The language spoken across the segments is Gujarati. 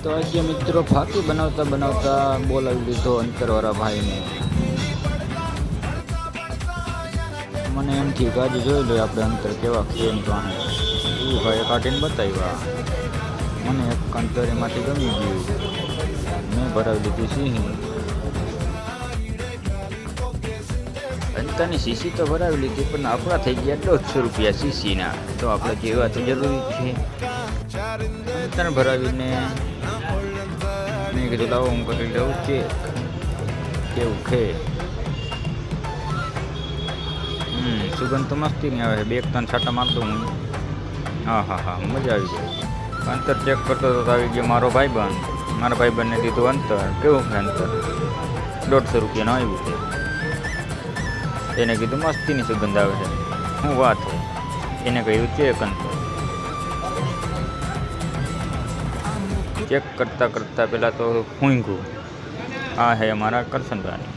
તો આજે મિત્રો ફાકી બનાવતા બનાવતા બોલાવી લીધો અંતરવાળા ભાઈને. મને એમ થયું કે આજે જોઈ લઈએ આપણે અંતર કેવા છે એની પાસે. એ ભાઈએ કાઢીને બતાવ્યા. મને એક અંતર એમાંથી ગમી ગયું. મેં ભરાવી લીધી સિંહ. અંતરની સીસી તો ભરાવી લીધી પણ આપણા થઈ ગયા 150 રૂપિયા સીસીના. તો આપણે કહેવા તો જરૂરી છે. અંતર ભરાવીને મેં કીધું લાવો હું કરી લઉં ચેક કેવું છે. સુગંધ તો મસ્તી નહીં આવે. 2-3 છાંટા મારતો હું. હા મજા આવી ગઈ. અંતર ચેક કરતો તો આવી ગયો મારો ભાઈબંધ. મારા ભાઈબંધને દીધું અંતર. કેવું છે અંતર? 150 રૂપિયાનું આવ્યું છે. એને કીધું મસ્તીની સુગંધ આવે છે. શું વાત છે? એને કહ્યું ચેક અંતર. ચેક કરતાં કરતાં પહેલાં તો ઊંઘું. આ હે અમારા કરશનભાઈ.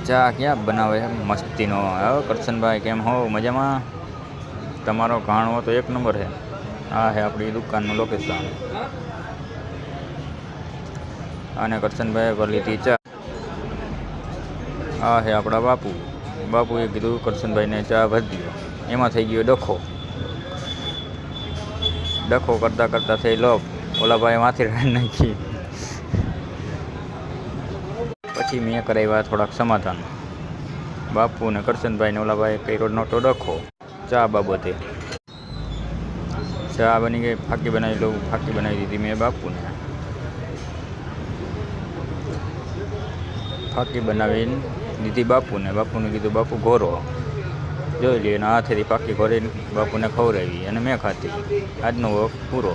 ચા ક્યાં બનાવે છે મસ્તીનો. હવે કરશનભાઈ કેમ હો? મજામાં? તમારો ઘાણવો તો 1 નંબર છે. આ હે આપણી દુકાનનું લોકેશન. અને કરશનભાઈએ કરી લીધી ચા. આ હે આપણા બાપુએ કીધું કરશનભાઈને ચા ભરી દો. એમાં થઈ ગયો ડખો કરતાં થઈ લોક. ઓલા ભાઈ માથી રાડ નાખી. પછી મેં કરાવ્યા થોડાક સમાધાન. બાપુ ને કરશનભાઈને ઓલા ભાઈ કર્યો નહોતો ડખો ચા બાબતે. ચા બની ગઈ. ફાકી બનાવી દીધી મેં બાપુને. ફાકી બનાવીને દીધી બાપુને કીધું બાપુ ઘોરો. જોઈ લઈએ. એના હાથેથી ફાકી ઘોરીને બાપુને ખવડાવી અને મેં ખાધી. આજનો વોક પૂરો.